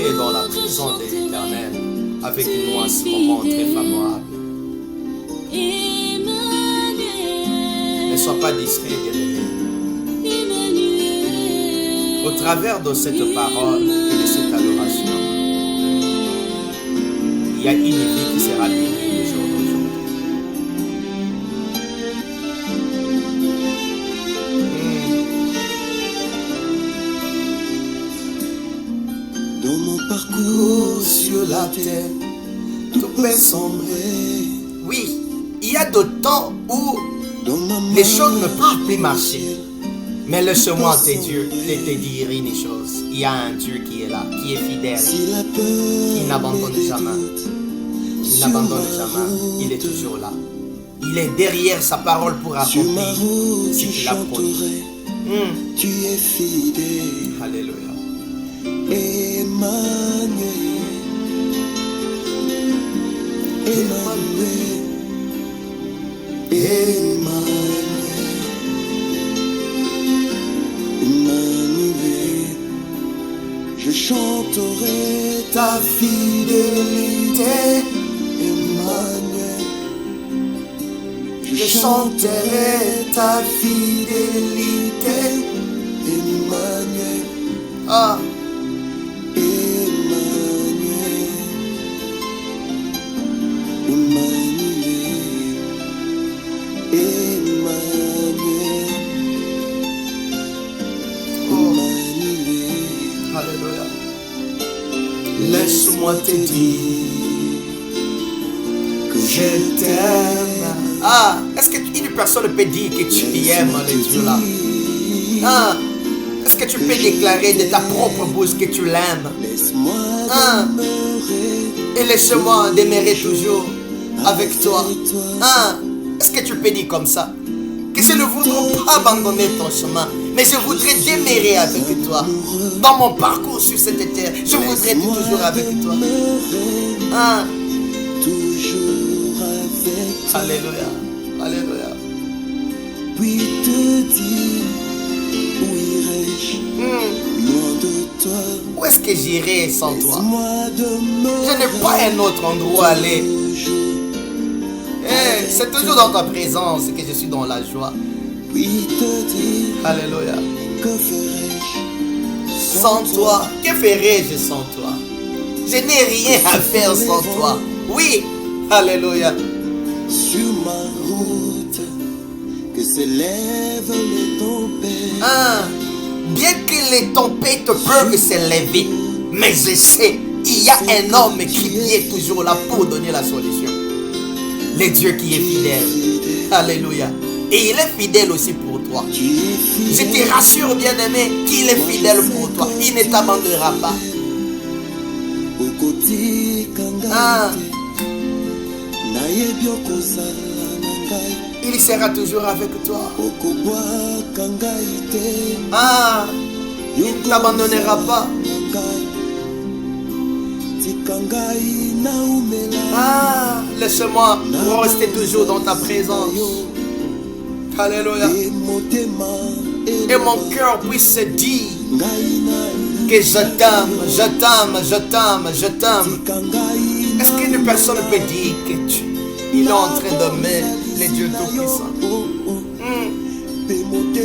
es dans la présence de l'Éternel avec nous en ce moment très favorable. Ne sois pas distrait, bien-aimé. Au travers de cette parole et de cette adoration, il y a une vie qui sera bénie le jour d'aujourd'hui. Dans mon parcours sur la terre, tout peut sombrer. Oui, il y a de temps où les choses ne peuvent plus marcher. Mais laisse-moi te dire une chose. Il y a un Dieu qui est là, qui est fidèle, qui n'abandonne jamais. Il n'abandonne jamais. Il est toujours là. Il est derrière sa parole pour accomplir ce qu'il a promis. Tu es fidèle. Alléluia. Emmanuel. Emmanuel. Emmanuel. Emmanuel. Je chanterai ta fidélité. Emmanuel. Je chanterai ta fidélité. Emmanuel. Ah. Laisse-moi te dire que je t'aime. Ah, est-ce qu'une personne peut dire que tu aimes le Dieu là? Ah, est-ce que tu peux déclarer de ta propre bouche que tu l'aimes? Ah, et laisse-moi demeurer toujours avec toi. Ah, est-ce que tu peux dire comme ça? Que je ne voudrais pas abandonner ton chemin, mais je voudrais demeurer avec toi. Dans mon parcours sur cette terre, je voudrais être toujours avec toi. Ah. Toujours avec toi. Alléluia. Alléluia. Puis te dire, où irai-je loin de toi? Où est-ce que j'irai sans toi? Je Je n'ai pas un autre endroit à aller. C'est toujours dans ta présence que je suis dans la joie. Puis te dire, Alléluia. que ferai-je Sans toi, que ferais-je sans toi? Je n'ai rien à faire sans toi. Oui, alléluia. sur ma route que s'élèvent les tempêtes? Ah, bien que les tempêtes peuvent s'élever, mais je sais, il y a un homme qui est toujours là pour donner la solution. Le Dieu qui est fidèle. Alléluia. Et il est fidèle aussi pour toi. Je te rassure, bien-aimé, qu'il est fidèle pour toi. Il ne t'abandonnera pas. Ah. Il sera toujours avec toi. Ah. Il ne t'abandonnera pas. Ah, laisse-moi rester toujours dans ta présence. Alléluia. Et mon cœur puisse se dire que je t'aime, je t'aime, je t'aime, je t'aime. Est-ce qu'une personne peut dire que il est en train d'aimer le Dieu Tout-Puissant?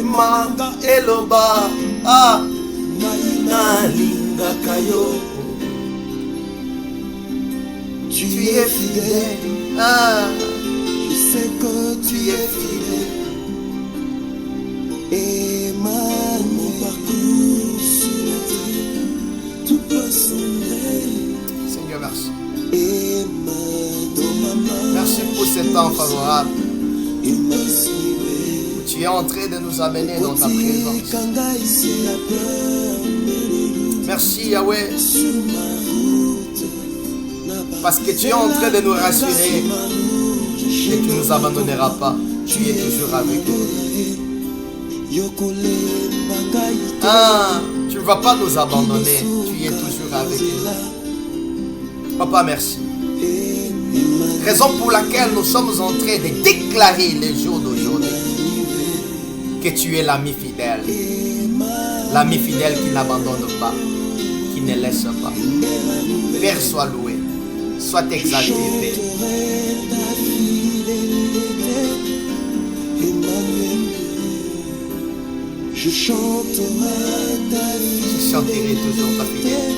Manga eloba, ah, nalinga kayo. Tu es fidèle, ah, je sais que tu es fidèle. Et mon parcours sur la terre, tout peut sombrer. Seigneur, merci. Et dans ma main, Merci pour ce temps favorable. il m'a suivi. Tu es en train de nous amener dans ta présence. Merci Yahweh, parce que tu es en train de nous rassurer et tu ne nous abandonneras pas. Tu es toujours avec nous. Ah, tu ne vas pas nous abandonner. Tu es toujours avec nous. Papa, merci. Raison pour laquelle nous sommes en train de déclarer le jour d'aujourd'hui que tu es l'ami fidèle. L'ami fidèle qui n'abandonne pas, qui Il ne laisse pas. Père, sois loué. Sois exalté, Père. Je chanterai ta Je chanterai toujours ta fidélité.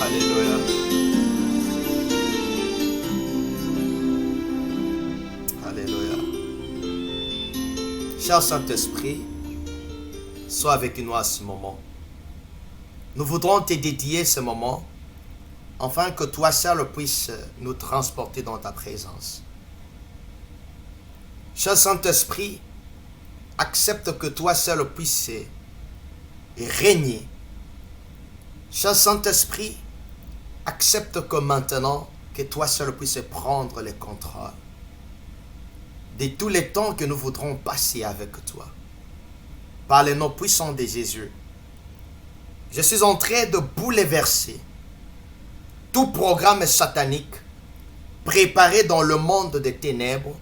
Alléluia. Alléluia. Cher Saint-Esprit, sois avec nous à ce moment. Nous voudrons te dédier ce moment afin que toi seul puisses nous transporter dans ta présence. Cher Saint-Esprit, accepte que toi seul puisses régner. Cher Saint-Esprit, accepte que maintenant, que toi seul puisses prendre le contrôle de tous les temps que nous voudrons passer avec toi. Par le nom puissant de Jésus, je suis en train de bouleverser tout programme satanique préparé dans le monde des ténèbres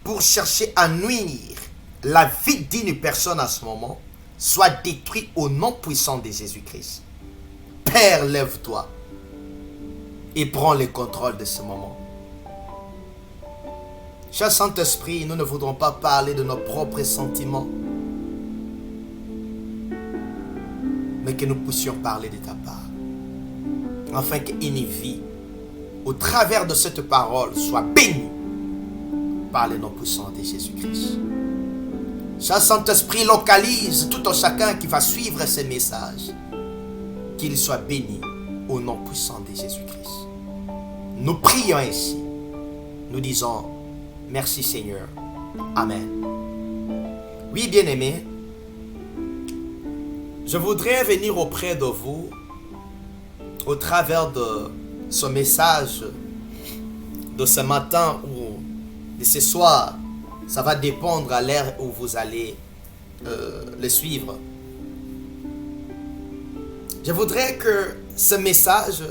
pour chercher à nuire la vie d'une personne à ce moment, soit détruit au nom puissant de Jésus-Christ. Père, lève-toi et prends le contrôle de ce moment. Cher Saint-Esprit, nous ne voudrons pas parler de nos propres sentiments, mais que nous puissions parler de ta part, afin qu'une vie, au travers de cette parole, soit bénie par le nom puissant de Jésus-Christ. Cher Saint-Esprit, localise tout un chacun qui va suivre ces messages, qu'il soit béni au nom puissant de Jésus-Christ. Nous prions ainsi, nous disons merci Seigneur. Amen. Oui, bien-aimés, je voudrais venir auprès de vous au travers de ce message de ce matin ou de ce soir. Ça va dépendre à l'heure où vous allez le suivre. Je voudrais que ce message,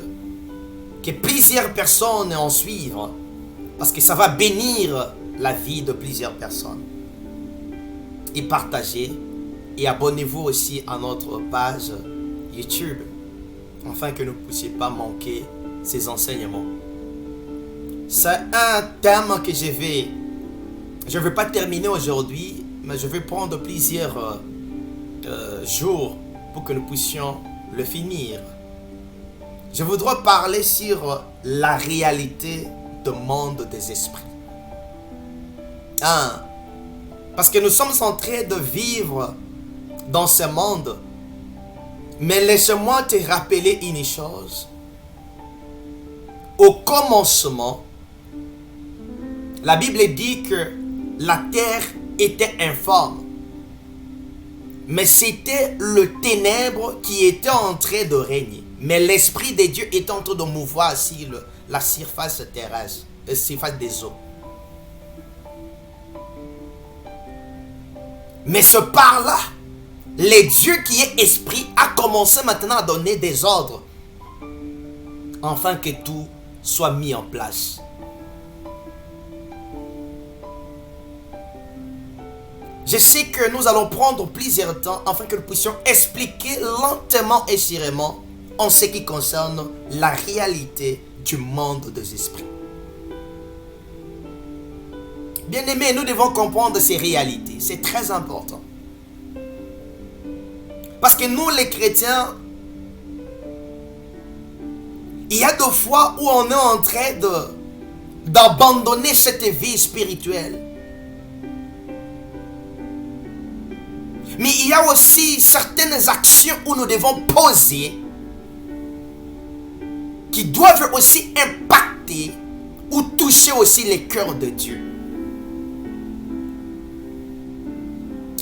que plusieurs personnes en suivent, parce que ça va bénir la vie de plusieurs personnes. Et partagez et abonnez-vous aussi à notre page YouTube, afin que nous ne puissions pas manquer ces enseignements. C'est un thème que je ne vais pas terminer aujourd'hui, mais je vais prendre plusieurs jours pour que nous puissions le finir. Je voudrais parler sur la réalité du monde des esprits. Parce que nous sommes en train de vivre dans ce monde. Mais laisse-moi te rappeler une chose. Au commencement, la Bible dit que la terre était informe. Mais c'était le ténèbre qui était en train de régner. Mais l'Esprit de Dieu est en train de mouvoir sur la surface terrestre, la surface des eaux. Mais ce par-là, le Dieu qui est esprit a commencé maintenant à donner des ordres, afin que tout soit mis en place. Je sais que nous allons prendre plusieurs temps afin que nous puissions expliquer lentement et sûrement en ce qui concerne la réalité du monde des esprits. Bien-aimés, nous devons comprendre ces réalités. C'est très important. Parce que nous, les chrétiens, il y a des fois où on est en train d'abandonner cette vie spirituelle. Mais il y a aussi certaines actions où nous devons poser qui doivent aussi impacter ou toucher aussi les cœurs de Dieu.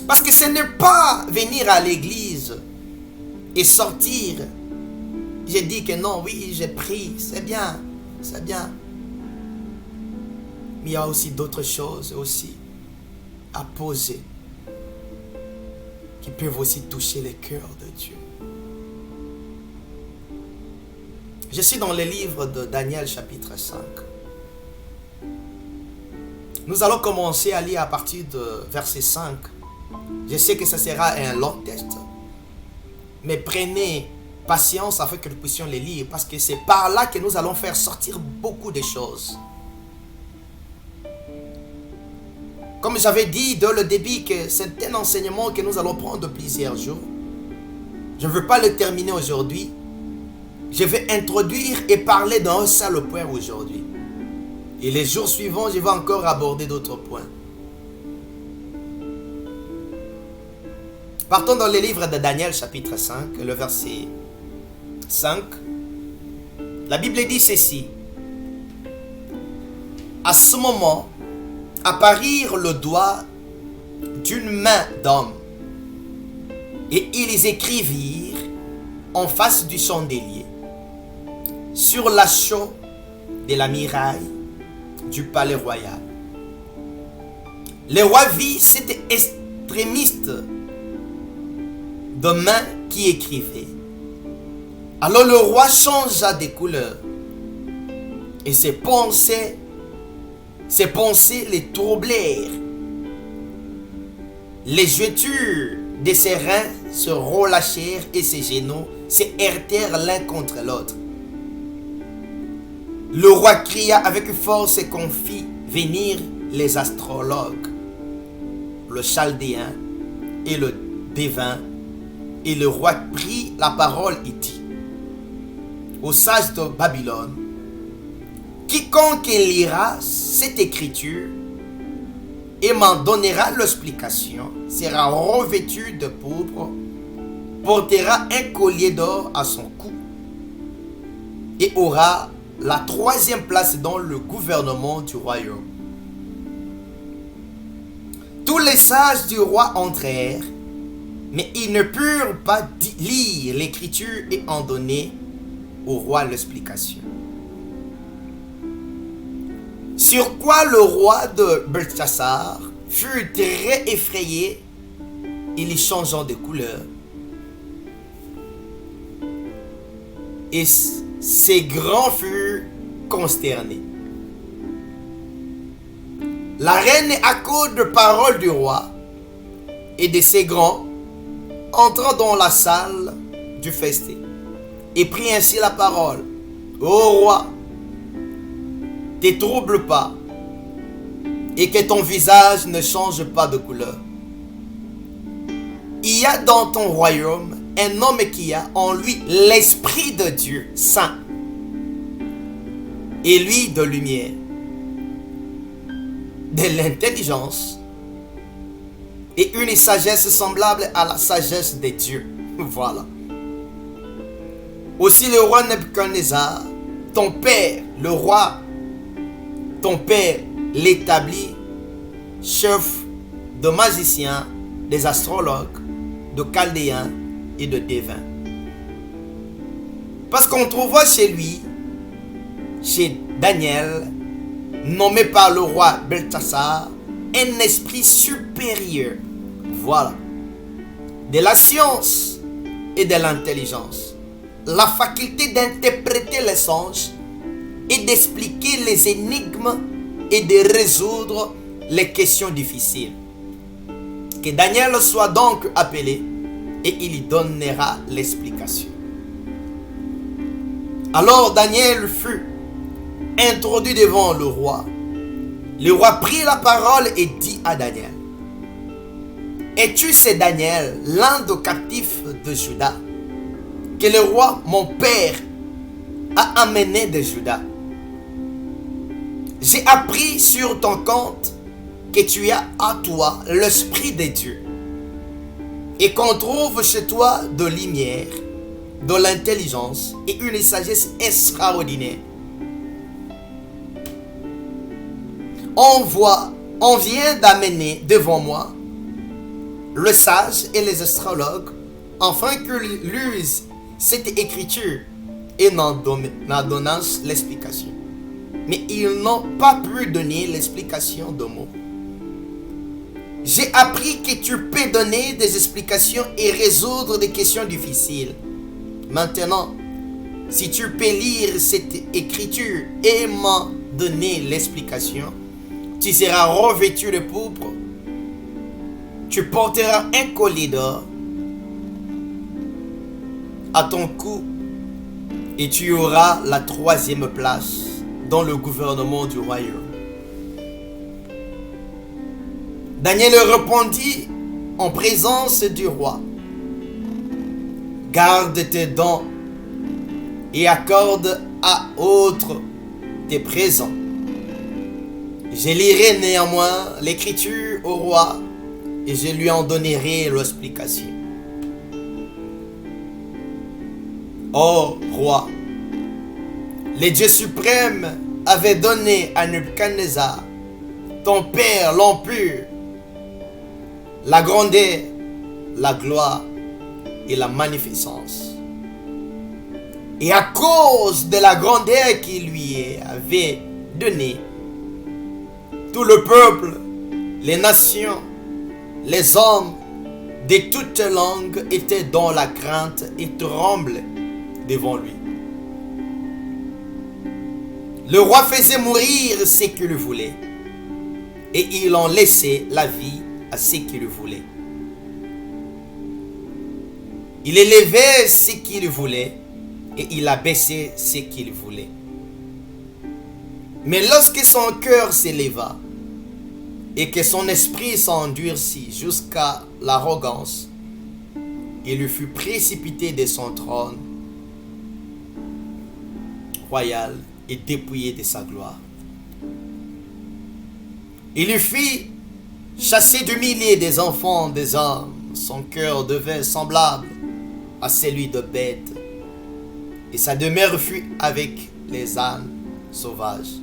Parce que ce n'est pas venir à l'église et sortir. J'ai dit que non, oui, j'ai pris, c'est bien, c'est bien. Mais il y a aussi d'autres choses aussi à poser qui peuvent aussi toucher les cœurs de Dieu. Je suis dans le livre de Daniel chapitre 5. Nous allons commencer à lire à partir de verset 5. Je sais que ce sera un long texte, mais prenez patience afin que nous puissions les lire, parce que c'est par là que nous allons faire sortir beaucoup de choses. Comme j'avais dit dès le début que c'est un enseignement que nous allons prendre plusieurs jours. Je ne veux pas le terminer aujourd'hui. Je vais introduire et parler d'un seul point aujourd'hui. Et les jours suivants, je vais encore aborder d'autres points. Partons dans le livre de Daniel chapitre 5, le verset 5. La Bible dit ceci. À ce moment, apparut le doigt d'une main d'homme, et ils écrivirent en face du chandelier, sur l'achot de la muraille du palais royal. Le roi vit cet extrémiste de main qui écrivait. Alors le roi changea de couleur, et ses pensées les troublèrent. Les jointures de ses reins se relâchèrent et ses genoux se heurtèrent l'un contre l'autre. Le roi cria avec force et qu'on fit venir les astrologues, le chaldéen et le devin. Et le roi prit la parole et dit aux sages de Babylone: quiconque lira cette écriture et m'en donnera l'explication sera revêtu de pourpre, portera un collier d'or à son cou et aura la troisième place dans le gouvernement du royaume. Tous les sages du roi entrèrent, mais ils ne purent pas lire l'écriture et en donner au roi l'explication. Sur quoi le roi de Belchassar fut très effrayé, il changeant de couleur. Et ses grands furent consternés. La reine, à cause de paroles du roi et de ses grands, entra dans la salle du festin et prit ainsi la parole. Ô roi, ne te trouble pas et que ton visage ne change pas de couleur. Il y a dans ton royaume un homme qui a en lui l'esprit de Dieu saint et lui de lumière, de l'intelligence et une sagesse semblable à la sagesse de Dieu. Voilà. Aussi le roi Nebuchadnezzar, ton père, le roi, ton père l'établit chef de magiciens, des astrologues, de chaldéens et de devins. Parce qu'on trouva chez lui, chez Daniel, nommé par le roi Belchassar, un esprit supérieur. Voilà. De la science et de l'intelligence. La faculté d'interpréter les songes et d'expliquer les énigmes et de résoudre les questions difficiles. Que Daniel soit donc appelé et il y donnera l'explication. Alors Daniel fut introduit devant le roi. Le roi prit la parole et dit à Daniel: es-tu ce Daniel, l'un des captifs de Juda, que le roi mon père a amené de Juda? J'ai appris sur ton compte que tu as à toi l'Esprit de Dieu et qu'on trouve chez toi de lumière, de l'intelligence et une sagesse extraordinaire. On vient d'amener devant moi le sage et les astrologues afin qu'ils lisent cette écriture et n'en donnent l'explication. Mais ils n'ont pas pu donner l'explication de mots. J'ai appris que tu peux donner des explications et résoudre des questions difficiles. Maintenant, si tu peux lire cette écriture et m'en donner l'explication, tu seras revêtu de pourpre, tu porteras un collier d'or à ton cou et tu auras la 3e place dans le gouvernement du royaume. Daniel répondit en présence du roi: garde tes dons et accorde à autres tes présents. Je lirai néanmoins l'écriture au roi et je lui en donnerai l'explication. Ô roi, le Dieu suprême avait donné à Nebuchadnezzar, ton père, l'empire, la grandeur, la gloire et la magnificence. Et à cause de la grandeur qu'il lui avait donnée, tout le peuple, les nations, les hommes de toutes langues étaient dans la crainte et tremblaient devant lui. Le roi faisait mourir ceux qui le voulaient, et il en laissait la vie à ceux qui le voulaient. Il élevait ceux qui le voulaient, et il abaissait ceux qui le voulaient. Mais lorsque son cœur s'éleva, et que son esprit s'endurcit jusqu'à l'arrogance, il fut précipité de son trône royal et dépouillé de sa gloire. Il fit chasser de milliers des enfants des hommes. Son cœur devint semblable à celui de bêtes, et sa demeure fut avec les ânes sauvages.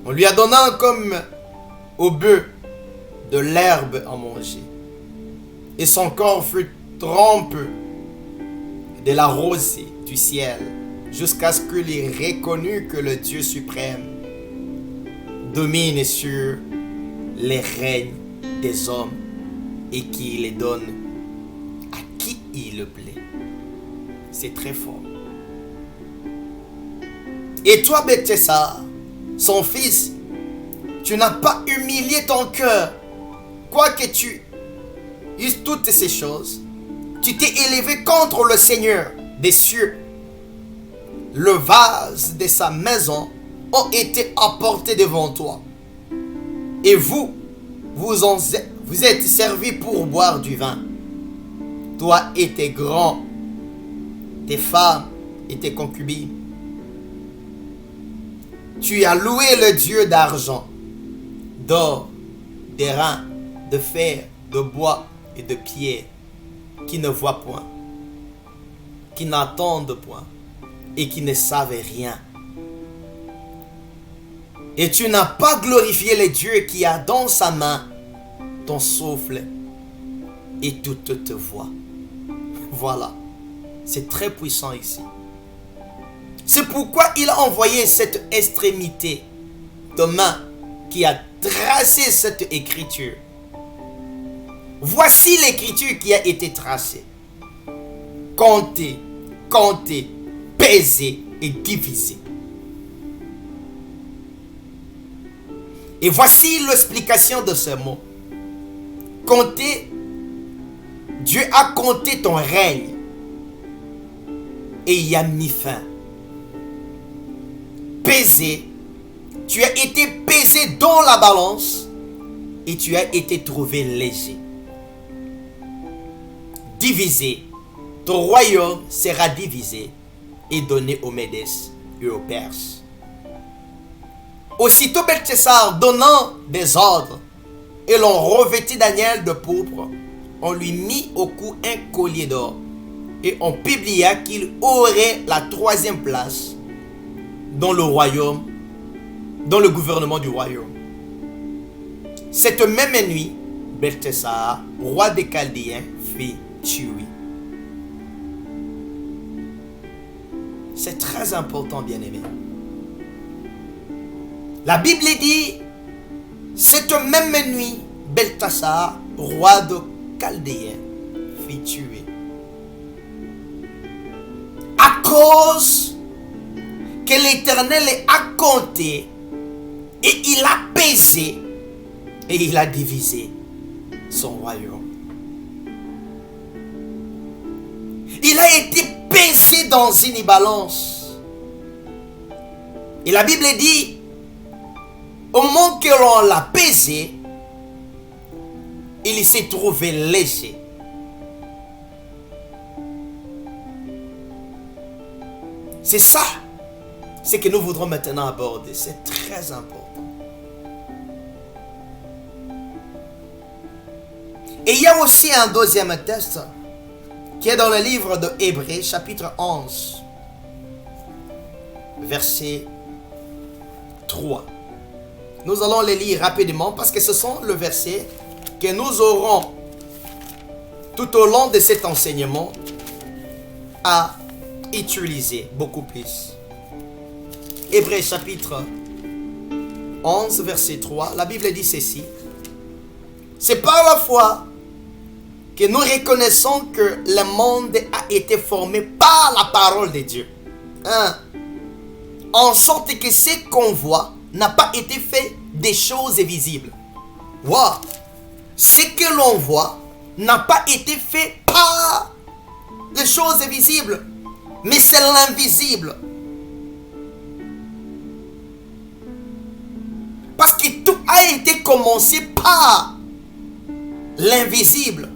On lui a donné comme au bœuf de l'herbe à manger, et son corps fut trempé de la rosée du ciel, jusqu'à ce qu'il ait reconnu que le Dieu suprême domine sur les règnes des hommes et qu'il les donne à qui il le plaît. C'est très fort. Et toi, Belteshazzar, son fils, tu n'as pas humilié ton cœur, quoique tu eusses toutes ces choses. Tu t'es élevé contre le Seigneur des cieux. Le vase de sa maison ont été apportés devant toi. Et vous êtes servis pour boire du vin. Toi et tes grands, tes femmes et tes concubines. Tu as loué le Dieu d'argent, d'or, d'airain, de fer, de bois et de pierre, qui ne voient point, qui n'entendent point et qui ne savent rien. Et tu n'as pas glorifié le Dieu qui a dans sa main ton souffle et toute ta voix. Voilà, c'est très puissant ici. C'est pourquoi il a envoyé cette extrémité de main qui a tracé cette écriture. Voici l'écriture qui a été tracée. Comptez, comptez, pesez et divisez. Et voici l'explication de ce mot. Comptez, Dieu a compté ton règne et y a mis fin. Pesé, tu as été pesé dans la balance et tu as été trouvé léger. Divisé, ton royaume sera divisé et donné aux Médès et aux Perses. Aussitôt Belteshazzar donnant des ordres, et l'on revêtit Daniel de pourpre, on lui mit au cou un collier d'or, et on publia qu'il aurait la 3e place dans le royaume, dans le gouvernement du royaume. Cette même nuit, Belteshazzar, roi des Chaldéens, fut tué. C'est très important, bien-aimé. La Bible dit, cette même nuit, Belteshazzar, roi de Chaldéens, fut tué. À cause que l'Éternel a compté et il a pesé et il a divisé son royaume. Il a été pesé dans une balance. Et la Bible dit, au moment que l'on l'a pesé, il s'est trouvé léger. C'est ça, ce que nous voudrons maintenant aborder. C'est très important. Et il y a aussi un deuxième texte qui est dans le livre de Hébreux, chapitre 11, verset 3. Nous allons les lire rapidement parce que ce sont les versets que nous aurons tout au long de cet enseignement à utiliser beaucoup plus. Hébreux chapitre 11, verset 3, la Bible dit ceci. C'est par la foi que nous reconnaissons que le monde a été formé par la parole de Dieu. En sorte que ce qu'on voit n'a pas été fait des choses visibles. Wow. Ce que l'on voit n'a pas été fait par des choses visibles, mais c'est l'invisible. Parce que tout a été commencé par l'invisible.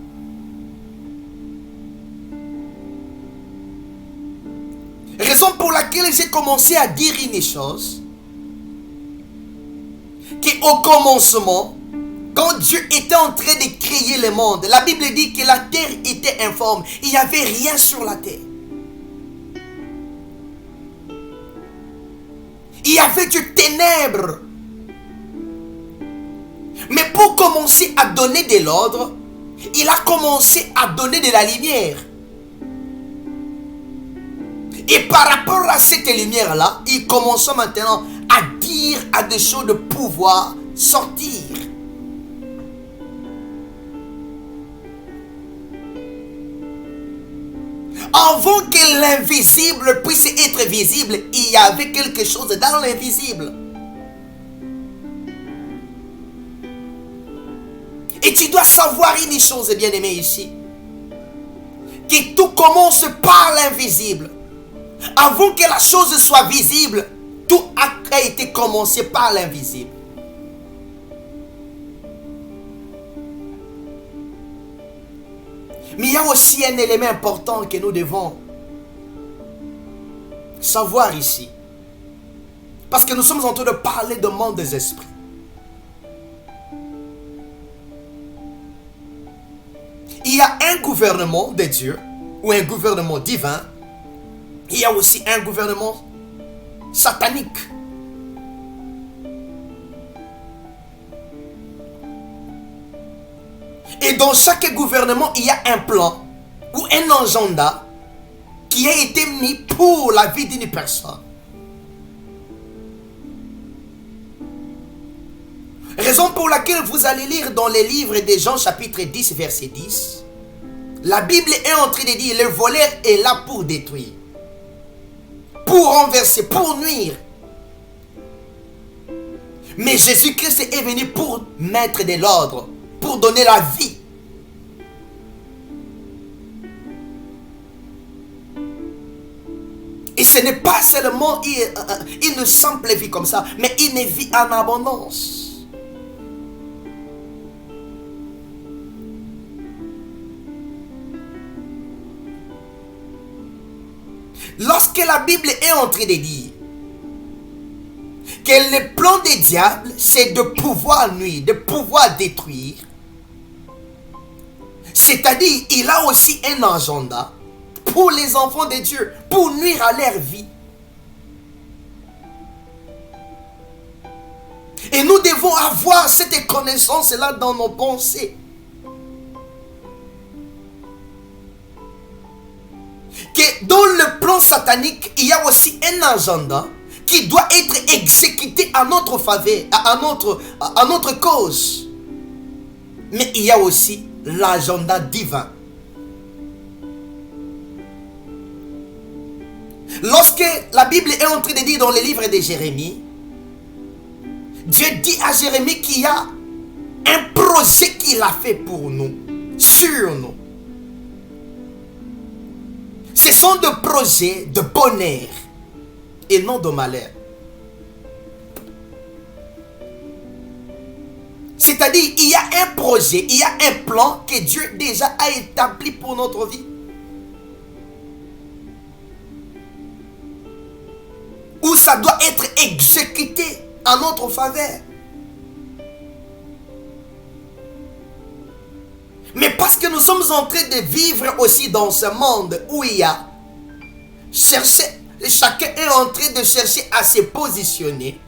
Raison pour laquelle j'ai commencé à dire une chose, qu'au commencement, quand Dieu était en train de créer le monde, la Bible dit que la terre était informe. Il n'y avait rien sur la terre. Il y avait du ténèbre. Mais pour commencer à donner de l'ordre, il a commencé à donner de la lumière. Et par rapport à cette lumière-là, il commence maintenant à dire à des choses de pouvoir sortir. Avant que l'invisible puisse être visible, il y avait quelque chose dans l'invisible. Et tu dois savoir une chose, bien-aimé, ici. Que tout commence par l'invisible. Avant que la chose soit visible, tout a été commencé par l'invisible. Mais il y a aussi un élément important que nous devons savoir ici. Parce que nous sommes en train de parler de monde des esprits. Il y a un gouvernement de Dieu, ou un gouvernement divin. Il y a aussi un gouvernement satanique. Et dans chaque gouvernement, il y a un plan ou un agenda qui a été mis pour la vie d'une personne. Raison pour laquelle vous allez lire dans les livres de Jean chapitre 10 verset 10. La Bible est en train de dire, le voleur est là pour détruire, pour renverser, pour nuire. Mais Jésus-Christ est venu pour mettre de l'ordre, pour donner la vie. Et ce n'est pas seulement une simple vie comme ça, mais une vie en abondance. Lorsque la Bible est en train de dire que le plan des diables, c'est de pouvoir nuire, de pouvoir détruire, c'est-à-dire il a aussi un agenda pour les enfants de Dieu, pour nuire à leur vie. Et nous devons avoir cette connaissance-là dans nos pensées. Que dans le plan satanique, il y a aussi un agenda qui doit être exécuté à notre faveur, à notre cause. Mais il y a aussi l'agenda divin. Lorsque la Bible est en train de dire dans le livre de Jérémie, Dieu dit à Jérémie qu'il y a un projet qu'il a fait pour nous, sur nous. Ce sont des projets de bonheur et non de malheur. C'est-à-dire, il y a un projet, il y a un plan que Dieu déjà a établi pour notre vie. Où ça doit être exécuté en notre faveur. Mais parce que nous sommes en train de vivre aussi dans ce monde où il y a chacun est en train de chercher à se positionner.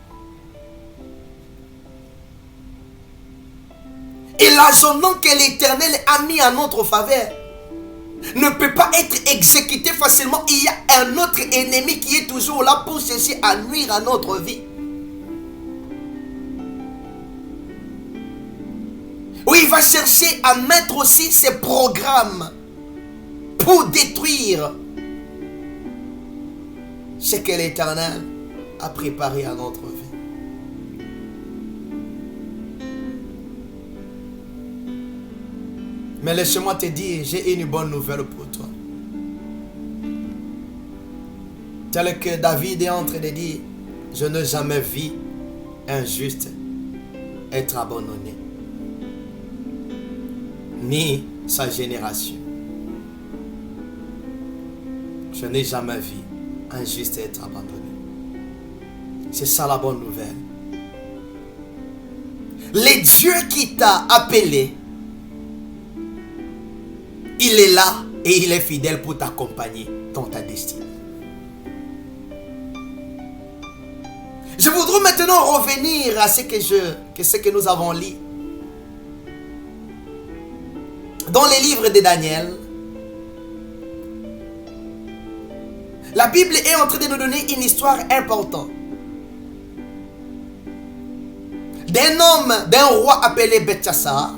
Et l'agenda que l'Éternel a mis en notre faveur ne peut pas être exécuté facilement. Il y a un autre ennemi qui est toujours là pour chercher à nuire à notre vie. Oui, il va chercher à mettre aussi ses programmes pour détruire ce que l'Éternel a préparé à notre vie. Mais laisse-moi te dire, j'ai une bonne nouvelle pour toi. Tel que David est en train de dire, je n'ai jamais vu un juste être abandonné, ni sa génération. Je n'ai jamais vu un juste être abandonné. C'est ça la bonne nouvelle. Le Dieu qui t'a appelé, il est là et il est fidèle pour t'accompagner dans ta destinée. Je voudrais maintenant revenir à ce que nous avons lu dans les livres de Daniel. La Bible est en train de nous donner une histoire importante d'un roi appelé Belchassar,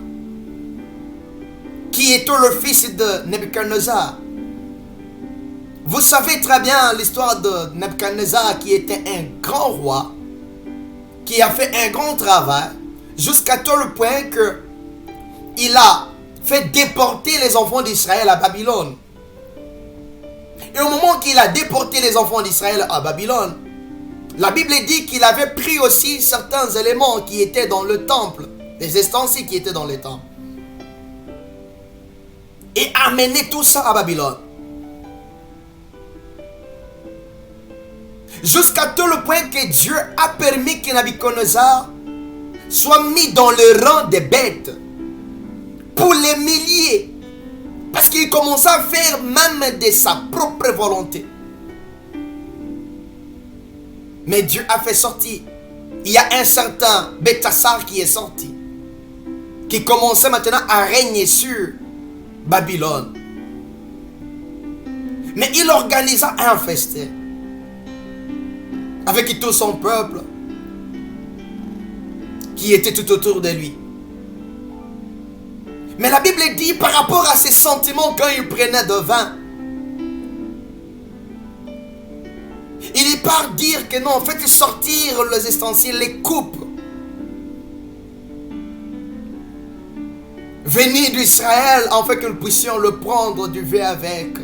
qui était le fils de Nebuchadnezzar. Vous savez très bien l'histoire de Nebuchadnezzar, qui était un grand roi, qui a fait un grand travail, jusqu'à tel point que il a fait déporter les enfants d'Israël à Babylone. Et au moment qu'il a déporté les enfants d'Israël à Babylone, la Bible dit qu'il avait pris aussi certains éléments qui étaient dans le temple, les ustensiles qui étaient dans le temple, et amené tout ça à Babylone. Jusqu'à tout le point que Dieu a permis que Nabuchodonosor soit mis dans le rang des bêtes pour les milliers. Parce qu'il commençait à faire même de sa propre volonté. Mais Dieu a fait sortir. Il y a un certain Belchassar qui est sorti, qui commençait maintenant à régner sur Babylone. Mais il organisa un festin avec tout son peuple qui était tout autour de lui. Mais la Bible dit par rapport à ses sentiments quand il prenait de vin, il part dire que non, faites sortir les ustensiles, les coupes venus d'Israël, afin que nous puissions le prendre du vin avec.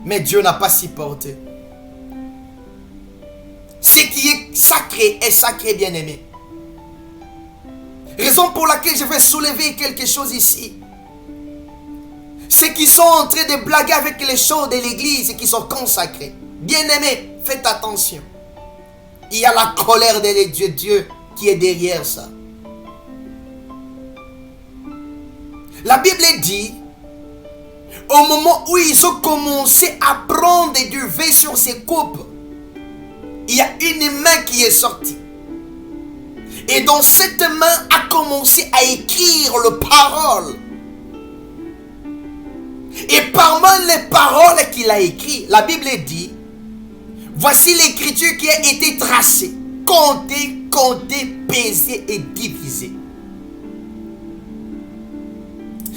Mais Dieu n'a pas supporté. Ce qui est sacré, bien-aimé. Raison pour laquelle je vais soulever quelque chose ici. Ceux qui sont en train de blaguer avec les choses de l'église et qui sont consacrés. Bien-aimés, faites attention. Il y a la colère de Dieu qui est derrière ça. La Bible dit, au moment où ils ont commencé à prendre du vin sur ces coupes, il y a une main qui est sortie. Et dans cette main a commencé à écrire les paroles. Et parmi les paroles qu'il a écrites, la Bible dit, voici l'écriture qui a été tracée, comptée, pesée et divisée.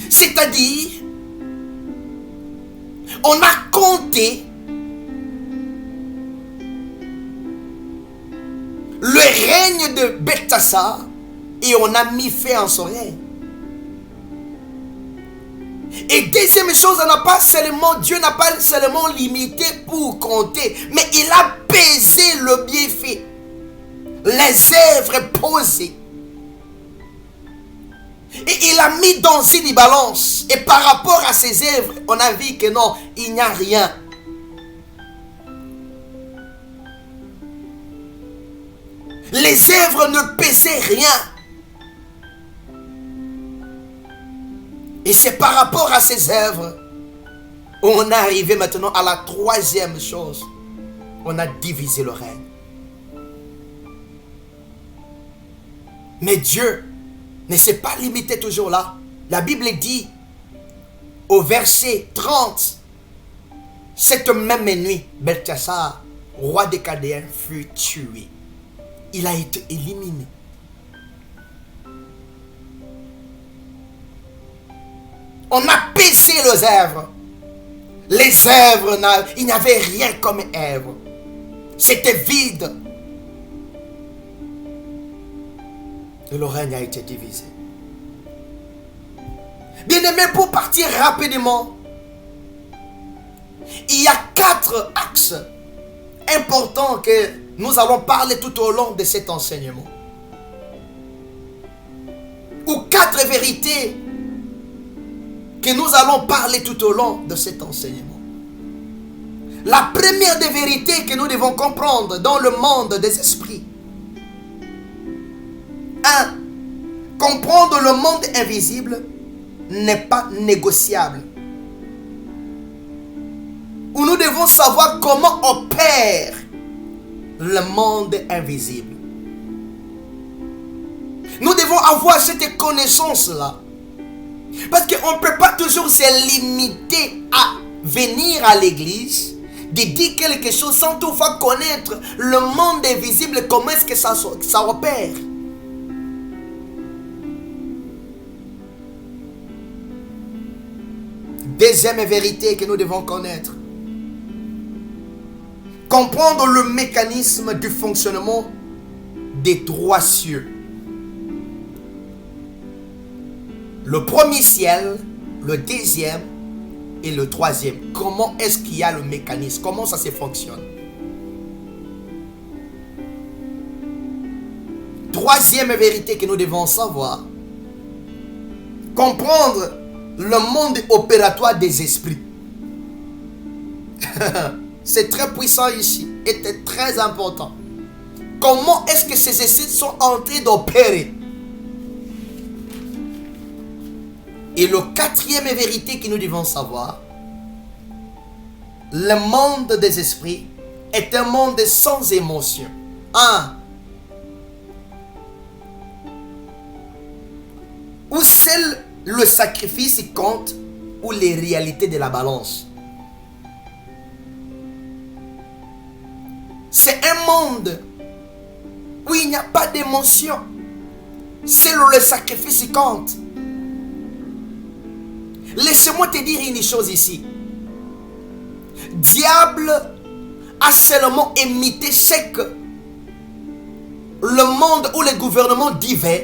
C'est-à-dire, On a compté le règne de Belteshazzar et on a mis fin à son règne. Et deuxième chose, Dieu n'a pas seulement limité pour compter, mais il a pesé le bienfait, les œuvres posées. Et il a mis dans une balance. Et par rapport à ces œuvres, on a vu que non, il n'y a rien. Les œuvres ne pesaient rien. Et c'est par rapport à ces œuvres on est arrivé maintenant à la troisième chose. On a divisé le règne. Mais Dieu ne s'est pas limité toujours là. La Bible dit au verset 30, cette même nuit, Belteshazzar, roi des Chaldéens, fut tué. Il a été éliminé. On a pesé les œuvres. Les œuvres, il n'y avait rien comme œuvre. C'était vide. Et le règne a été divisé. Bien-aimé, pour partir rapidement, il y a 4 axes importants que nous allons parler tout au long de cet enseignement. Ou 4 vérités que nous allons parler tout au long de cet enseignement. La première des vérités que nous devons comprendre dans le monde des esprits. 1. Comprendre le monde invisible n'est pas négociable. Où nous devons savoir comment opère le monde invisible. Nous devons avoir cette connaissance-là. Parce qu'on ne peut pas toujours se limiter à venir à l'église, de dire quelque chose sans toutefois connaître le monde invisible, comment est-ce que ça opère. Deuxième vérité que nous devons connaître. Comprendre le mécanisme du fonctionnement des 3 cieux. Le premier ciel, le deuxième et le troisième. Comment est-ce qu'il y a le mécanisme? Comment ça se fonctionne? Troisième vérité que nous devons savoir. Comprendre le monde opératoire des esprits. C'est très puissant ici et c'est très important. Comment est-ce que ces esprits sont en train d'opérer? Et le 4e vérité que nous devons savoir, le monde des esprits est un monde sans émotion. 1. Où seul le sacrifice compte, ou les réalités de la balance. C'est un monde où il n'y a pas d'émotion. Seul le sacrifice compte. Laisse-moi te dire une chose ici. Diable a seulement imité ce que le monde ou le gouvernement divin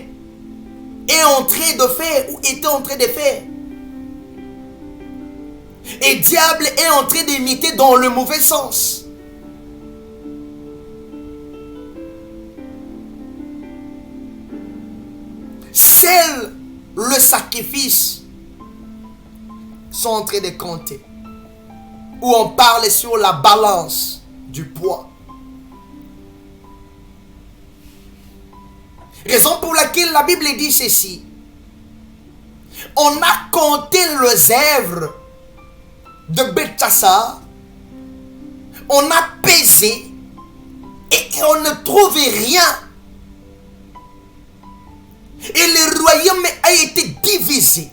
est en train de faire ou était en train de faire. Et diable est en train d'imiter dans le mauvais sens. Seul le sacrifice sont en train de compter. Où on parle sur la balance du poids. Raison pour laquelle la Bible dit ceci. On a compté les œuvres de Belteshazzar. On a pesé et on ne trouve rien. Et le royaume a été divisé.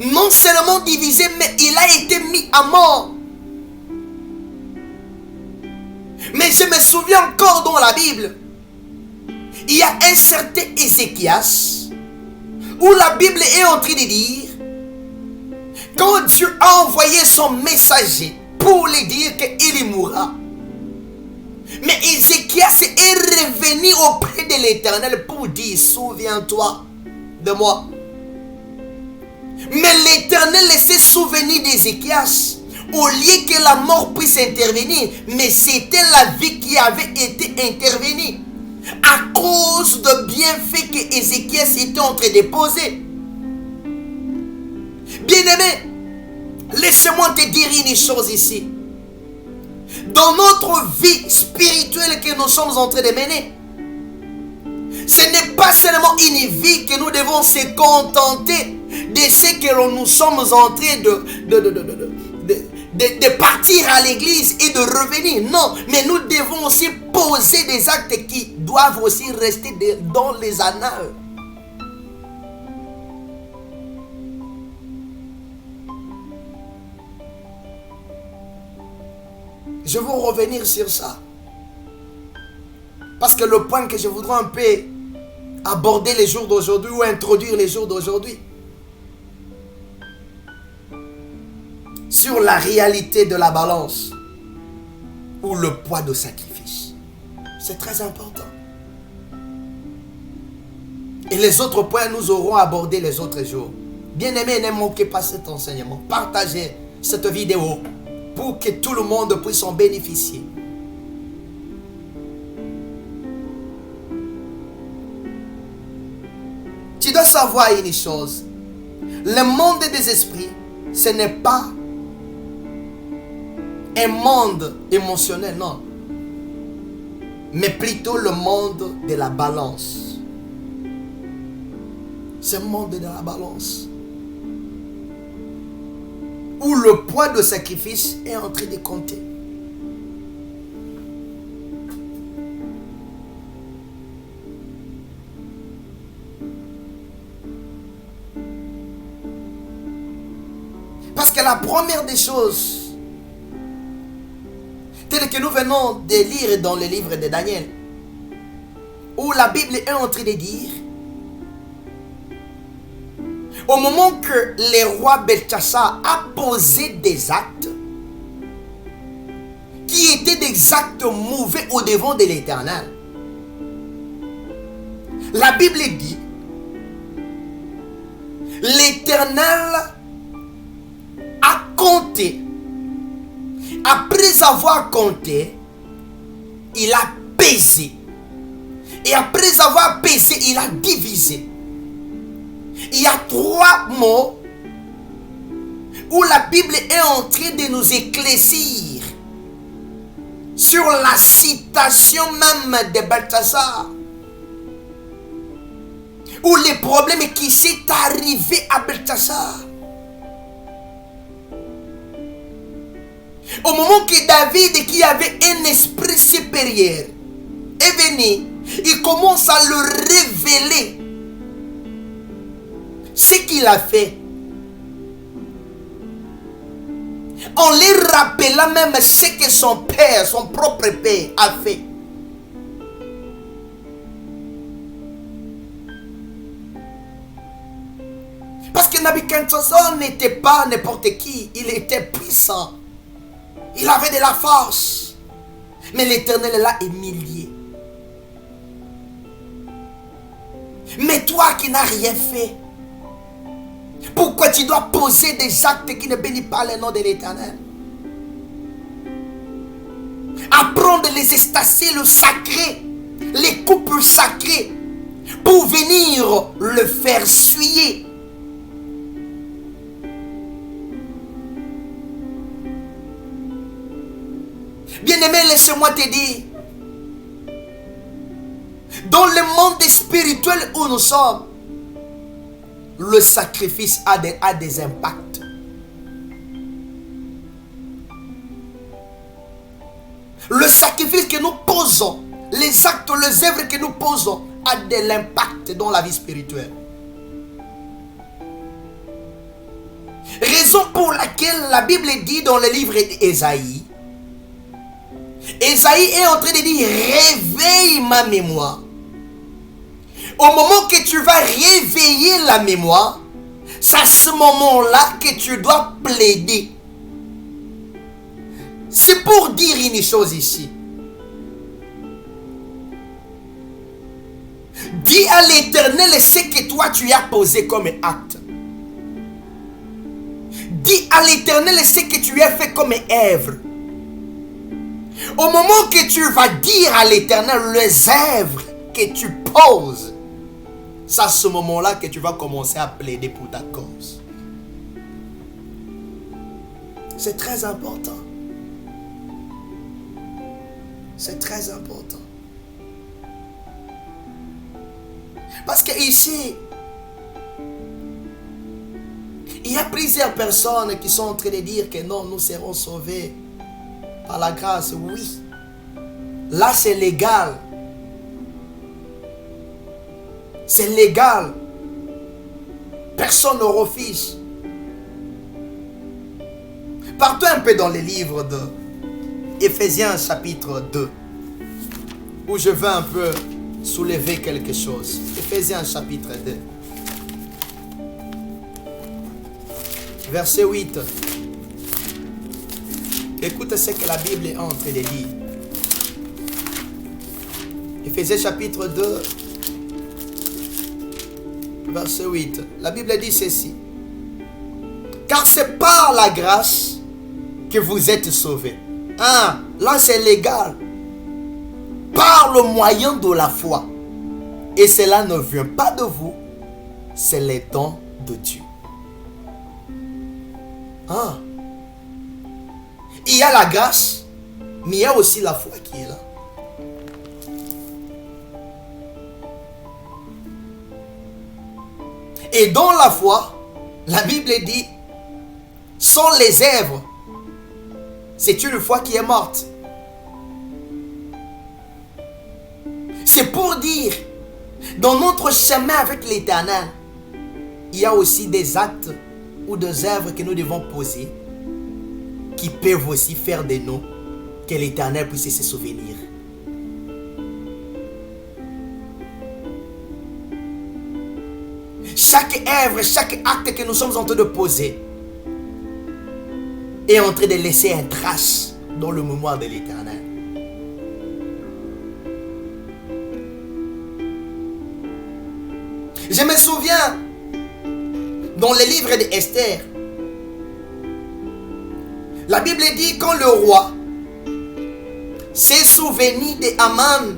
Non seulement divisé, mais il a été mis à mort. Mais je me souviens encore dans la Bible, il y a un certain Ézéchias, où la Bible est en train de dire Quand Dieu a envoyé son messager pour lui dire qu'il y mourra, mais Ézéchias est revenu auprès de l'Éternel pour dire, souviens-toi de moi. Mais l'Éternel s'est souvenu d'Ézéchias. Au lieu que la mort puisse intervenir, mais c'était la vie qui avait été intervenue. À cause de bienfaits que Ézéchias était en train de poser. Bien-aimé, laisse-moi te dire une chose ici. Dans notre vie spirituelle que nous sommes en train de mener, ce n'est pas seulement une vie que nous devons se contenter de ce que nous sommes en train de partir à l'église et de revenir. Non, mais nous devons aussi poser des actes qui doivent aussi rester dans les annales. Je veux revenir sur ça. Parce que le point que je voudrais un peu aborder les jours d'aujourd'hui ou introduire les jours d'aujourd'hui, sur la réalité de la balance ou le poids de sacrifice. C'est très important. Et les autres points, nous aurons abordé les autres jours. Bien-aimés, ne manquez pas cet enseignement. Partagez cette vidéo pour que tout le monde puisse en bénéficier. Tu dois savoir une chose. Le monde des esprits, ce n'est pas un monde émotionnel, non. Mais plutôt le monde de la balance. C'est le monde de la balance. Où le poids de sacrifice est en train de compter. Parce que la première des choses, telle que nous venons de lire dans le livre de Daniel, où la Bible est en train de dire, au moment que le roi Belchassar a posé des actes qui étaient des actes mauvais au devant de l'Éternel, la Bible dit, l'Éternel a compté. Après avoir compté, il a pesé. Et après avoir pesé, il a divisé. Il y a 3 mots où la Bible est en train de nous éclaircir sur la citation même de Belchassar. Ou les problèmes qui s'est arrivé à Belchassar. Au moment que David, qui avait un esprit supérieur, est venu, il commence à le révéler ce qu'il a fait. En lui rappelant même ce que son père, son propre père a fait. Parce que Nabuchodonosor n'était pas n'importe qui, il était puissant. Il avait de la force. Mais l'Éternel l'a humilié. Mais toi qui n'as rien fait, pourquoi tu dois poser des actes qui ne bénissent pas le nom de l'Éternel? Apprendre les extasies, le sacré, les couples sacrés, pour venir le faire suyer. Bien-aimé, laisse-moi te dire, dans le monde spirituel où nous sommes, le sacrifice a des impacts. Le sacrifice que nous posons, les actes, les œuvres que nous posons, a de l'impact dans la vie spirituelle. Raison pour laquelle la Bible dit dans le livre d'Ésaïe, Ésaïe est en train de dire, réveille ma mémoire. Au moment que tu vas réveiller la mémoire, C'est à ce moment-là que tu dois plaider. C'est pour dire une chose ici. Dis à l'Éternel ce que toi tu as posé comme acte. Dis à l'Éternel ce que tu as fait comme œuvre. Au moment que tu vas dire à l'Éternel les œuvres que tu poses, c'est à ce moment-là que tu vas commencer à plaider pour ta cause. C'est très important. C'est très important. Parce que ici, il y a plusieurs personnes qui sont en train de dire que non, nous serons sauvés par la grâce. Oui, là c'est légal. C'est légal. Personne ne refuse. Partons un peu dans les livres de Éphésiens chapitre 2, où je veux un peu soulever quelque chose. Éphésiens chapitre 2. Verset 8. Écoute ce que la Bible est en train de dire. Éphésiens chapitre 2, verset 8. La Bible dit ceci. Car c'est par la grâce que vous êtes sauvés. Ah, là c'est légal. Par le moyen de la foi. Et cela ne vient pas de vous, c'est les dons de Dieu. Ah. Il y a la grâce, mais il y a aussi la foi qui est là. Et dans la foi, la Bible dit, sans les œuvres, c'est une foi qui est morte. C'est pour dire, dans notre chemin avec l'Éternel, il y a aussi des actes ou des œuvres que nous devons poser qui peuvent aussi faire de nous que l'Éternel puisse se souvenir. Chaque œuvre, chaque acte que nous sommes en train de poser est en train de laisser une trace dans le mémoire de l'Éternel. Je me souviens, dans le livre d'Esther, la Bible dit quand le roi s'est souvenu d'Aman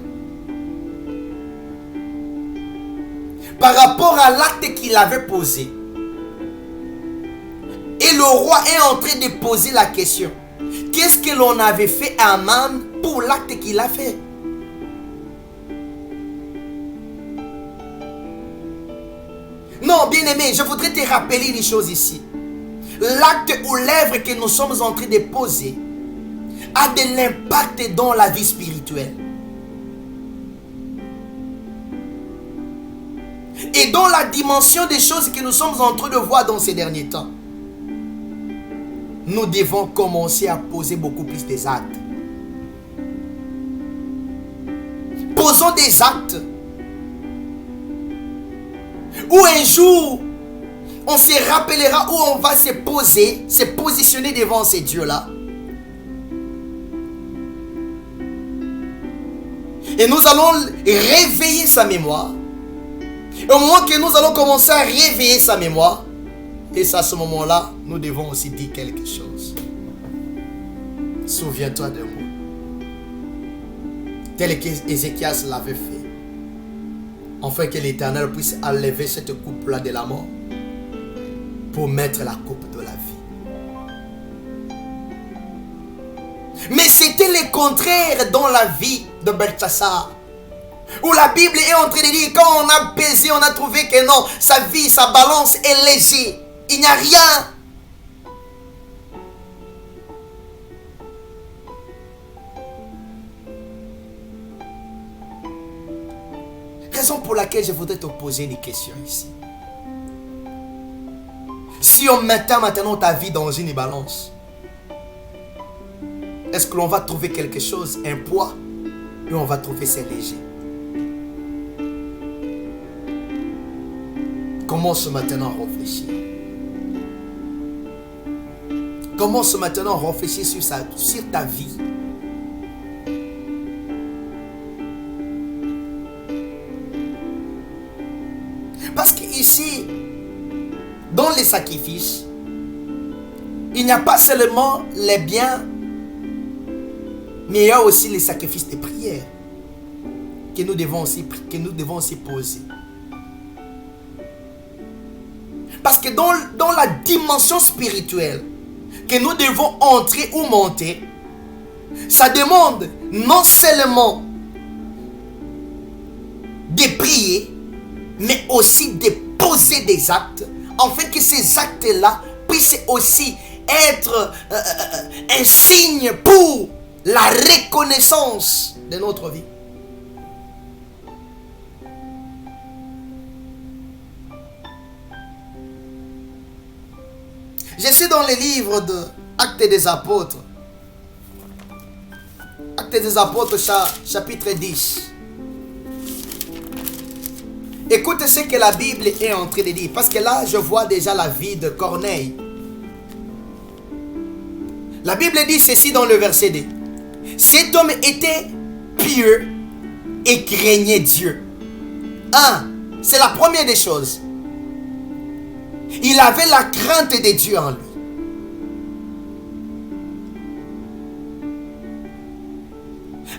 par rapport à l'acte qu'il avait posé. Et le roi est en train de poser la question. Qu'est-ce que l'on avait fait à Aman pour l'acte qu'il a fait? Non, bien-aimé, je voudrais te rappeler une chose ici. L'acte ou l'œuvre que nous sommes en train de poser a de l'impact dans la vie spirituelle. Et dans la dimension des choses que nous sommes en train de voir dans ces derniers temps, nous devons commencer à poser beaucoup plus des actes. Posons des actes où un jour on se rappellera, où on va se poser, se positionner devant ces dieux-là. Et nous allons réveiller sa mémoire. Et au moment que nous allons commencer à réveiller sa mémoire, et c'est à ce moment-là, nous devons aussi dire quelque chose. Souviens-toi de moi. Tel qu'Ézéchias l'avait fait. Afin que l'Éternel puisse enlever cette coupe-là de la mort pour mettre la coupe de la vie. Mais c'était le contraire dans la vie de Belchassar. Où la Bible est en train de dire, quand on a pesé, on a trouvé que non, sa vie, sa balance est légère. Il n'y a rien. Raison pour laquelle je voudrais te poser une question ici. Si on mettait maintenant ta vie dans une balance, est-ce que l'on va trouver quelque chose, un poids, ou on va trouver c'est léger? Commence maintenant à réfléchir. Commence maintenant à réfléchir sur ta vie. Parce qu'ici, dans les sacrifices, il n'y a pas seulement les biens, mais il y a aussi les sacrifices de prière que nous devons aussi poser. Parce que dans la dimension spirituelle que nous devons entrer ou monter, ça demande non seulement de prier, mais aussi de poser des actes, afin que ces actes-là puissent aussi être un signe pour la reconnaissance de notre vie. Je suis dans les livres de Actes des Apôtres. Actes des Apôtres, chapitre 10. Écoute ce que la Bible est en train de dire. Parce que là, je vois déjà la vie de Corneille. La Bible dit ceci dans le verset 2. Cet homme était pieux et craignait Dieu. C'est la première des choses. Il avait la crainte de Dieu en lui.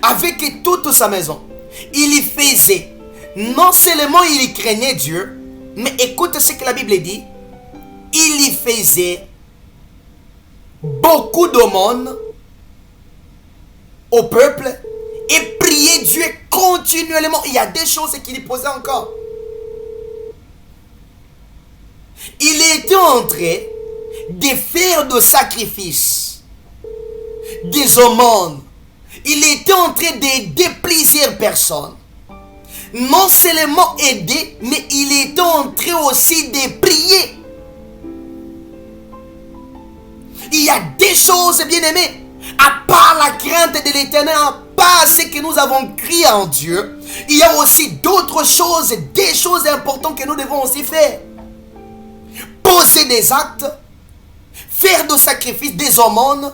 Avec toute sa maison, il y faisait. Non seulement il y craignait Dieu, mais écoute ce que la Bible dit. Il y faisait beaucoup d'aumônes au peuple et priait Dieu continuellement. Il y a des choses qu'il y posait encore. Il était en train de faire des sacrifices, des aumônes. Il était en train d'aider plusieurs personnes. Non seulement aider, mais il était en train aussi de prier. Il y a des choses, bien aimés, à part la crainte de l'Éternel, à part ce que nous avons crié en Dieu, il y a aussi d'autres choses, des choses importantes que nous devons aussi faire. Poser des actes, faire des sacrifices, des aumônes.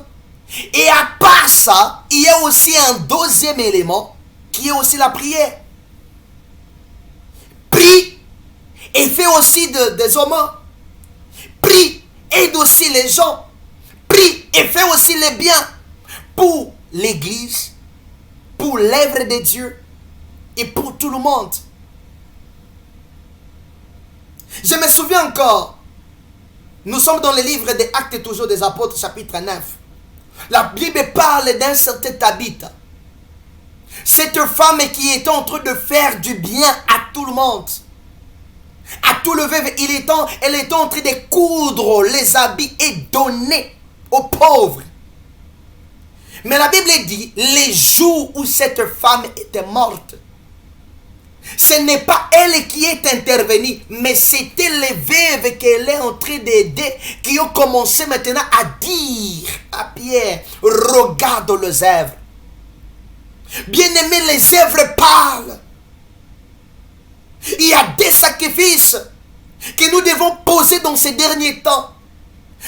Et à part ça, il y a aussi un deuxième élément qui est aussi la prière. Prie et fais aussi des aumônes. Prie, aide aussi les gens. Prie et fais aussi les biens pour l'église, pour l'œuvre de Dieu et pour tout le monde. Je me souviens encore, nous sommes dans le livre des Actes toujours des Apôtres, chapitre 9. La Bible parle d'un certain Tabitha. Cette femme qui était en train de faire du bien à tout le monde. À tout le veuve, elle était en train de coudre les habits et donner aux pauvres. Mais la Bible dit, les jours où cette femme était morte, ce n'est pas elle qui est intervenue, mais c'était les veuves qu'elle est en train d'aider qui ont commencé maintenant à dire à Pierre, regarde les œuvres. Bien-aimé, les œuvres parlent. Il y a des sacrifices que nous devons poser dans ces derniers temps.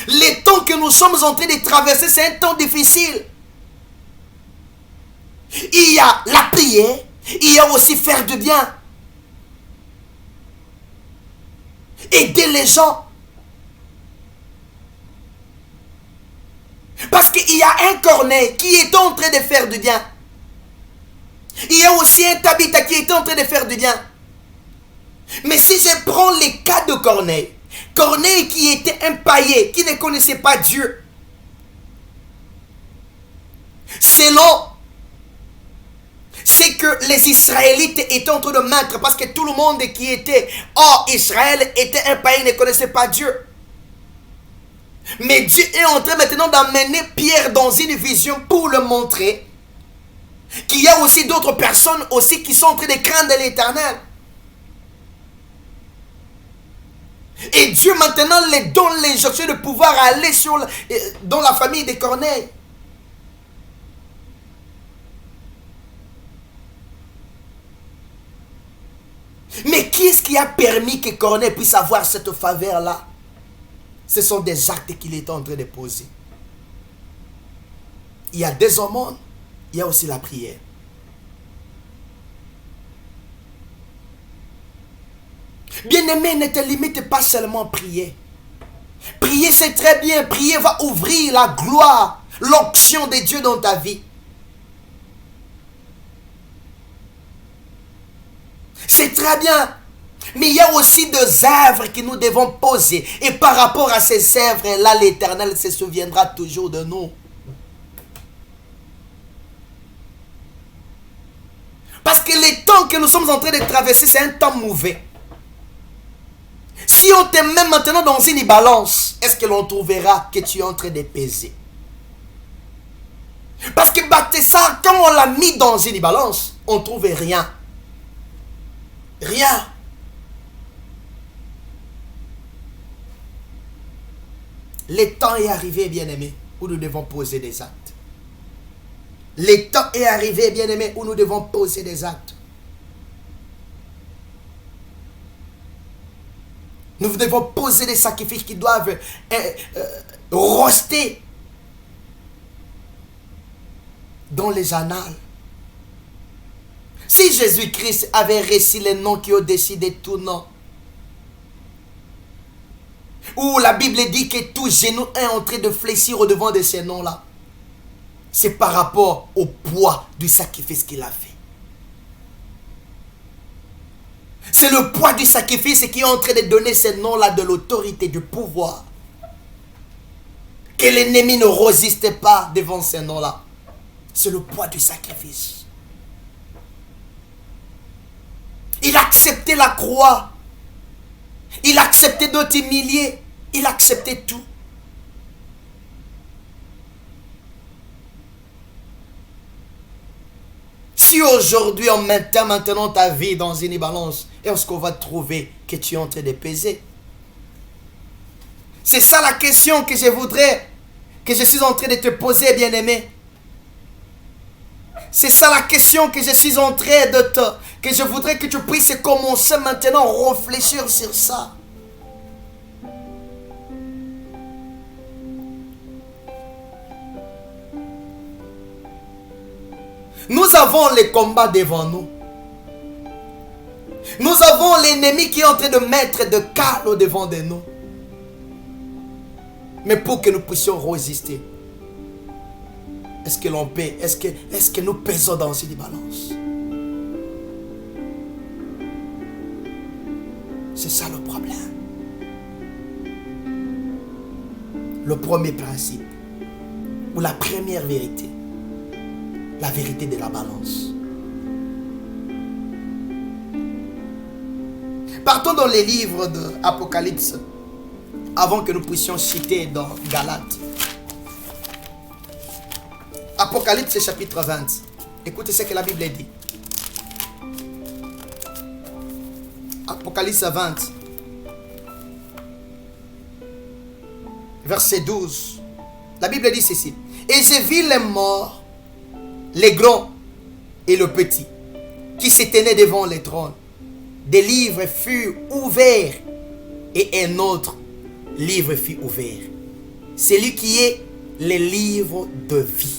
Les temps que nous sommes en train de traverser, c'est un temps difficile. Il y a la prière, il y a aussi faire du bien. Aider les gens. Parce qu'il y a un Corneille qui est en train de faire du bien. Il y a aussi un Tabitha qui est en train de faire du bien. Mais si je prends les cas de Corneille, Corneille qui était un païen, qui ne connaissait pas Dieu, selon ce que les Israélites étaient en train de mettre, parce que tout le monde qui était hors Israël était un païen, ne connaissait pas Dieu. Mais Dieu est en train maintenant d'amener Pierre dans une vision pour le montrer qu'il y a aussi d'autres personnes aussi qui sont en train de craindre l'Éternel. Et Dieu maintenant les donne l'injonction de pouvoir aller dans la famille de Corneille. Mais qui est-ce qui a permis que Corneille puisse avoir cette faveur-là? Ce sont des actes qu'il est en train de poser. il y a des aumônes, il y a aussi la prière. Bien-aimé, ne te limite pas seulement à prier. Prier, c'est très bien. Prier va ouvrir la gloire, l'onction de Dieu dans ta vie. C'est très bien. Mais il y a aussi des œuvres que nous devons poser. Et par rapport à ces œuvres-là, l'Éternel se souviendra toujours de nous. Parce que le temps que nous sommes en train de traverser, c'est un temps mauvais. Si on te met maintenant dans une balance, est-ce que l'on trouvera que tu es en train de peser? Parce que ça, quand on l'a mis dans une balance, on ne trouve rien. Rien. Le temps est arrivé, bien-aimé, où nous devons poser des actes. Le temps est arrivé, bien-aimé, où nous devons poser des actes. Nous devons poser des sacrifices qui doivent rester dans les annales. Si Jésus-Christ avait réussi les noms qui ont décidé tout nom, où la Bible dit que tout genou est en train de fléchir au devant de ces noms-là, c'est par rapport au poids du sacrifice qu'il a fait. C'est le poids du sacrifice qui est en train de donner ces noms-là de l'autorité, du pouvoir. Que l'ennemi ne résiste pas devant ces noms-là. C'est le poids du sacrifice. Il a accepté la croix. Il a accepté de t'humilier. Il a accepté tout. Si aujourd'hui on maintient maintenant ta vie dans une balance, est-ce qu'on va trouver que tu es en train de peser? C'est ça la question que je voudrais, que je suis en train de te poser, bien-aimé. C'est ça la question que je suis en train de te... Que je voudrais que tu puisses commencer maintenant à réfléchir sur ça. Nous avons les combats devant nous. Nous avons l'ennemi qui est en train de mettre de calme devant de nous. Mais pour que nous puissions résister, est-ce que l'on peut, est-ce que nous pesons dans une balance? C'est ça le problème. Le premier principe, ou la première vérité, la vérité de la balance. Partons dans les livres de Apocalypse, avant que nous puissions citer dans Galates. Apocalypse chapitre 20. Écoutez ce que la Bible dit. Apocalypse 20. Verset 12. La Bible dit ceci. Et j'ai vu les morts, les grands et le petit, qui se tenaient devant les trônes. Des livres furent ouverts et un autre livre fut ouvert. Celui qui est le livre de vie.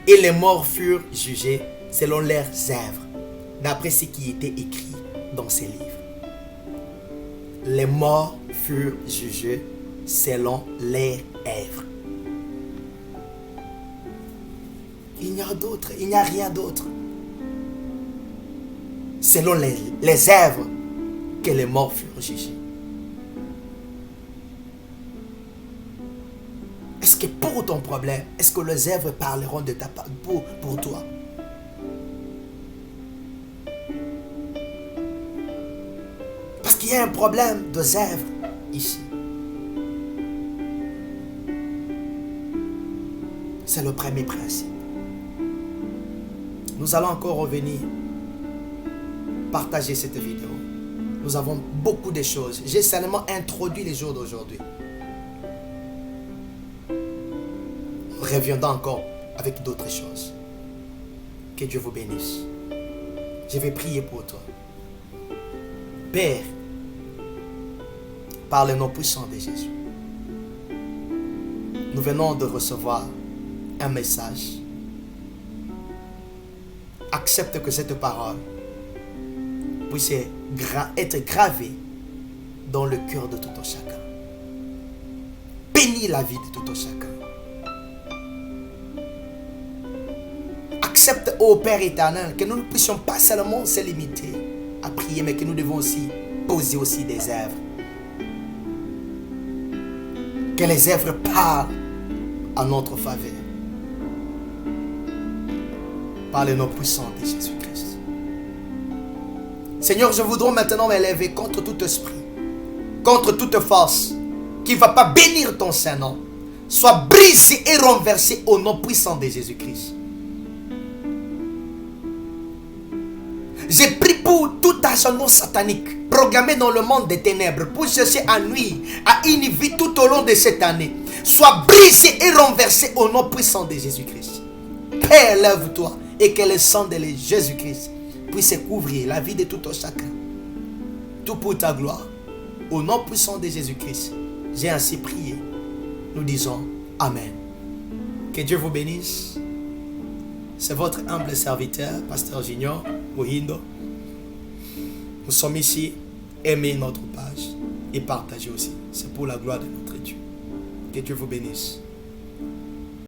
Et les morts furent jugés selon leurs œuvres, d'après ce qui était écrit dans ces livres. Les morts furent jugés selon leurs œuvres. Il n'y a d'autre, il n'y a rien d'autre. Selon les œuvres que les morts furent jugés. Est-ce que pour ton problème, est-ce que les œuvres parleront de ta part pour toi? Parce qu'il y a un problème de œuvres ici. C'est le premier principe. Nous allons encore revenir partager cette vidéo. Nous avons beaucoup de choses. J'ai seulement introduit les jours d'aujourd'hui. Nous reviendrons encore avec d'autres choses. Que Dieu vous bénisse. Je vais prier pour toi. Père, par le nom puissant de Jésus, nous venons de recevoir un message. Accepte que cette parole puisse être gravée dans le cœur de tout un chacun. Bénis la vie de tout un chacun. Accepte, ô Père éternel, que nous ne puissions pas seulement se limiter à prier, mais que nous devons aussi poser aussi des œuvres. Que les œuvres parlent en notre faveur. Par le nom puissant de Jésus-Christ. Seigneur, je voudrais maintenant m'élever contre tout esprit, contre toute force qui ne va pas bénir ton Saint-Nom. Sois brisé et renversé au nom puissant de Jésus-Christ. J'ai pris pour tout agent satanique programmé dans le monde des ténèbres pour chercher à nuire à une vie tout au long de cette année. Sois brisé et renversé au nom puissant de Jésus-Christ. Père, lève-toi et que le sang de Jésus-Christ puisse couvrir la vie de tout un chacun. Tout pour ta gloire. Au nom puissant de Jésus-Christ, j'ai ainsi prié. Nous disons Amen. Que Dieu vous bénisse. C'est votre humble serviteur, Pasteur Junior Muhindo. Nous sommes ici. Aimez notre page et partagez aussi. C'est pour la gloire de notre Dieu. Que Dieu vous bénisse.